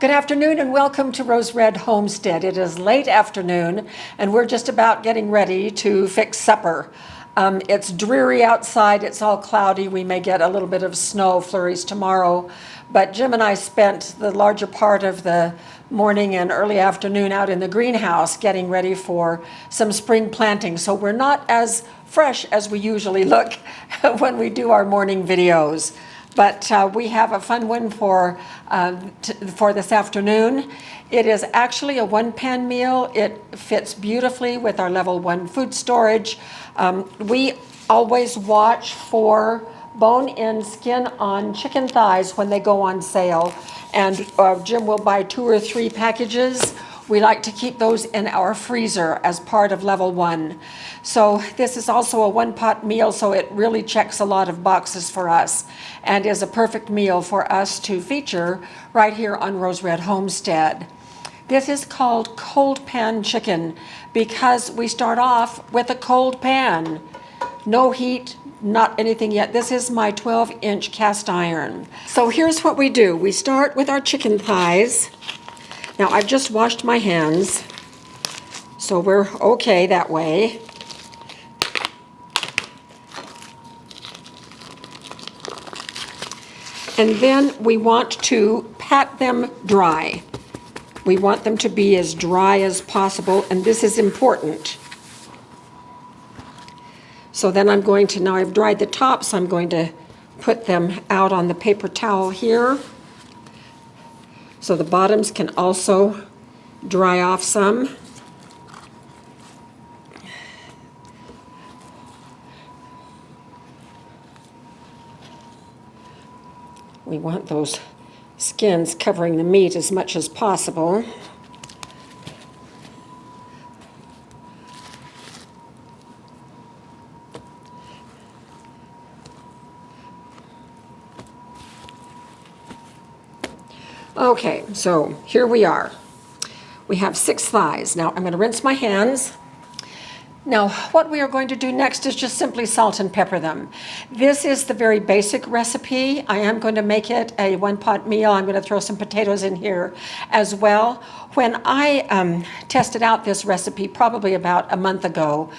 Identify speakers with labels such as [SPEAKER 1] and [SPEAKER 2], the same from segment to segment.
[SPEAKER 1] Good afternoon and welcome to Rose Red Homestead. It is late afternoon and we're just about getting ready to fix supper. It's dreary outside, it's all cloudy. We may get a little bit of snow flurries tomorrow, but Jim and I spent the larger part of the morning and early afternoon out in the greenhouse getting ready for some spring planting. So we're not as fresh as we usually look when we do our morning videos. But we have a fun one for this afternoon. It is actually a one-pan meal. It fits beautifully with our level 1 food storage. We always watch for bone-in skin on chicken thighs when they go on sale. And Jim will buy 2 or 3 packages. We like to keep those in our freezer as part of level 1. So this is also a one-pot meal, so it really checks a lot of boxes for us and is a perfect meal for us to feature right here on Rose Red Homestead. This is called cold pan chicken because we start off with a cold pan. No heat, not anything yet. This is my 12-inch cast iron. So here's what we do. We start with our chicken thighs. Now I've just washed my hands, so we're okay that way. And then we want to pat them dry. We want them to be as dry as possible, and this is important. So then I'm going to, now I've dried the tops, I'm going to put them out on the paper towel here. So the bottoms can also dry off some. We want those skins covering the meat as much as possible. Okay, so here we are. We have 6 thighs. Now I'm going to rinse my hands. Now what we are going to do next is just simply salt and pepper them. This is the very basic recipe. I am going to make it a one-pot meal. I'm going to throw some potatoes in here as well. When I tested out this recipe probably about a month ago,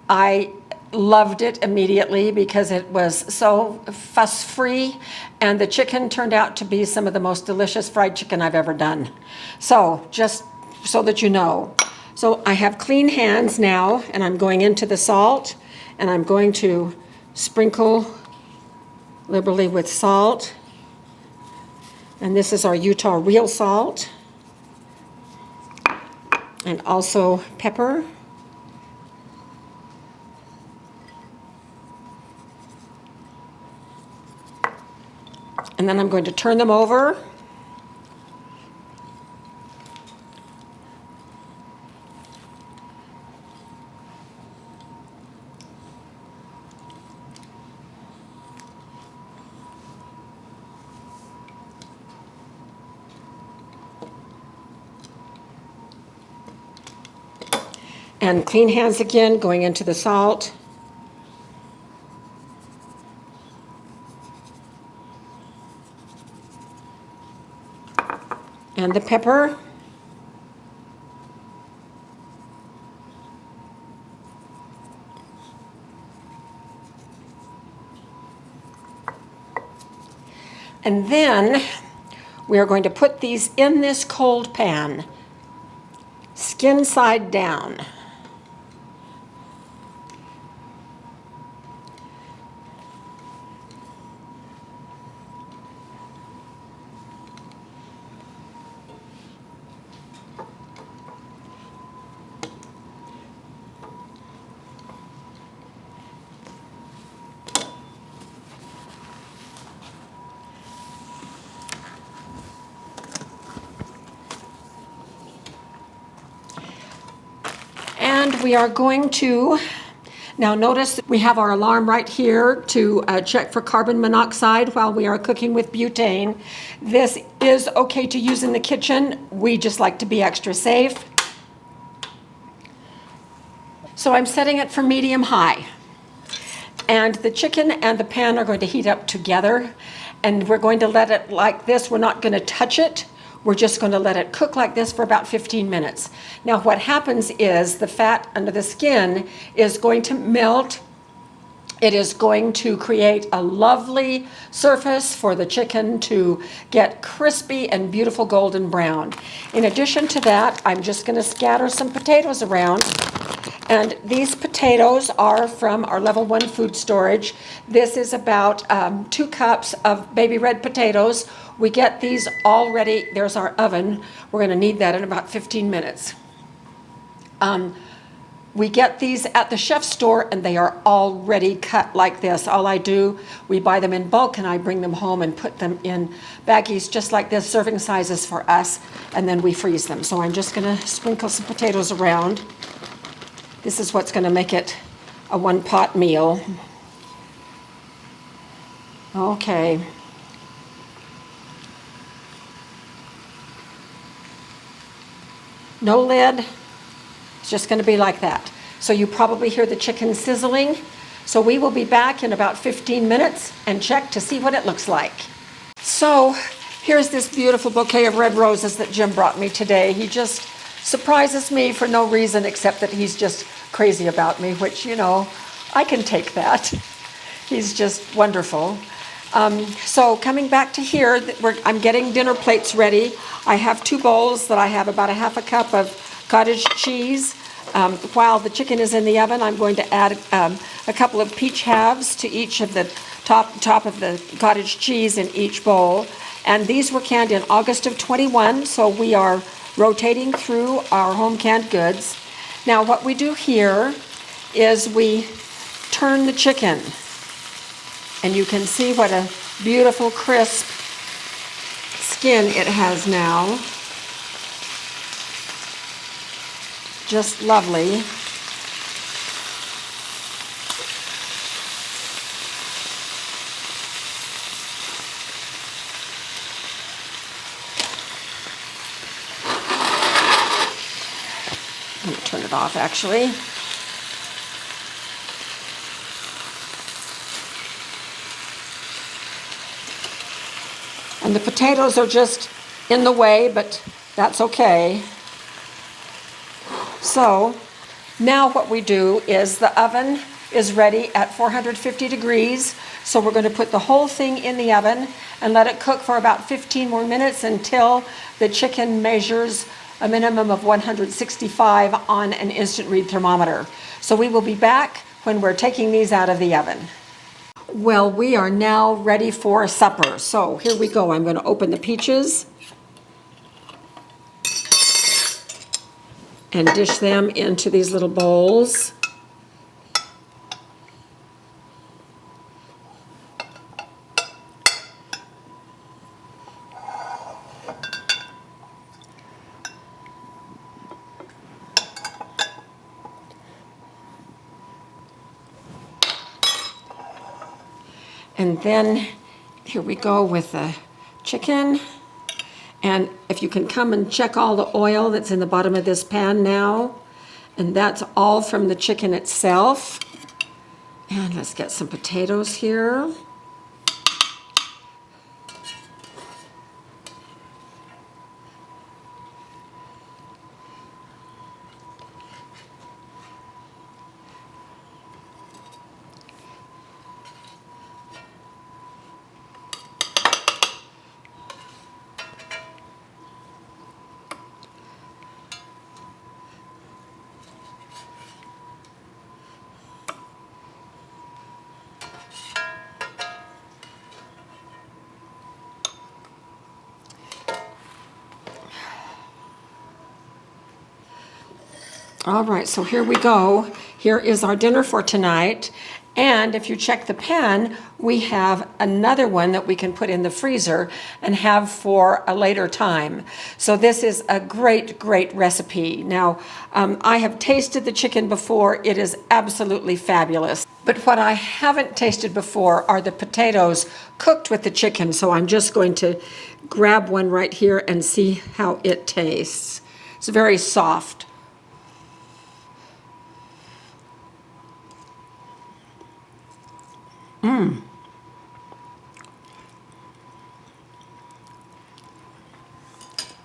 [SPEAKER 1] I loved it immediately because it was so fuss-free, and the chicken turned out to be some of the most delicious fried chicken I've ever done. So just so that you know. So I have clean hands now, and I'm going into the salt, and I'm going to sprinkle liberally with salt. And this is our Utah real salt. And also pepper. And then I'm going to turn them over. And clean hands again, going into the salt. And the pepper. And then we are going to put these in this cold pan, skin side down. And we are going to, now notice we have our alarm right here to check for carbon monoxide while we are cooking with butane. This is okay to use in the kitchen. We just like to be extra safe. So I'm setting it for medium high. And the chicken and the pan are going to heat up together. And we're going to let it like this. We're not going to touch it. We're just going to let it cook like this for about 15 minutes. Now what happens is the fat under the skin is going to melt. It is going to create a lovely surface for the chicken to get crispy and beautiful golden brown. In addition to that, I'm just going to scatter some potatoes around. And these potatoes are from our level 1 food storage. This is about 2 cups of baby red potatoes. We get these already. There's our oven. We're going to need that in about 15 minutes. We get these at the chef store and they are already cut like this. All I do, we buy them in bulk and I bring them home and put them in baggies just like this, serving sizes for us, and then we freeze them. So I'm just gonna sprinkle some potatoes around. This is what's gonna make it a one-pot meal. Okay. No lid. It's just going to be like that. So you probably hear the chicken sizzling. So we will be back in about 15 minutes and check to see what it looks like. So here's this beautiful bouquet of red roses that Jim brought me today. He just surprises me for no reason except that he's just crazy about me, which, you know, I can take that. He's just wonderful. So coming back to here, I'm getting dinner plates ready. I have 2 bowls that I have about a half a cup of cottage cheese. While the chicken is in the oven, I'm going to add a couple of peach halves to each of the top of the cottage cheese in each bowl. And these were canned in August of 21, so we are rotating through our home canned goods. Now what we do here is we turn the chicken, and you can see what a beautiful crisp skin it has now. Just lovely. I'm going to turn it off actually. And the potatoes are just in the way, but that's okay. So now what we do is the oven is ready at 450 degrees. So we're going to put the whole thing in the oven and let it cook for about 15 more minutes until the chicken measures a minimum of 165 on an instant read thermometer. So we will be back when we're taking these out of the oven. Well, we are now ready for supper. So here we go. I'm going to open the peaches and dish them into these little bowls. And then here we go with the chicken. And if you can come and check all the oil that's in the bottom of this pan now, and that's all from the chicken itself. And let's get some potatoes here. All right, so here we go. Here is our dinner for tonight. And if you check the pan, we have another one that we can put in the freezer and have for a later time. So this is a great, great recipe. Now, I have tasted the chicken before. It is absolutely fabulous. But what I haven't tasted before are the potatoes cooked with the chicken. So I'm just going to grab one right here and see how it tastes. It's very soft.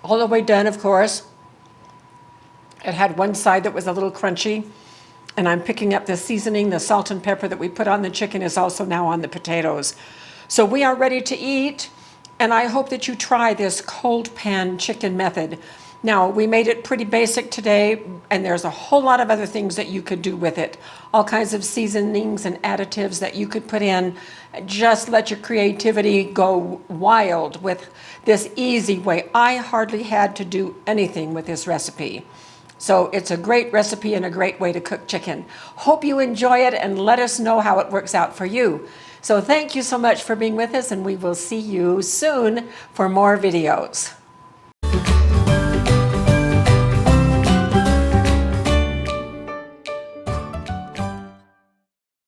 [SPEAKER 1] all the way done, of course. It had one side that was a little crunchy, and I'm picking up the seasoning. The salt and pepper that we put on the chicken is also now on the potatoes. So we are ready to eat, and I hope that you try this cold pan chicken method. Now, we made it pretty basic today, and there's a whole lot of other things that you could do with it. All kinds of seasonings and additives that you could put in. Just let your creativity go wild with this easy way. I hardly had to do anything with this recipe. So it's a great recipe and a great way to cook chicken. Hope you enjoy it and let us know how it works out for you. So thank you so much for being with us, and we will see you soon for more videos.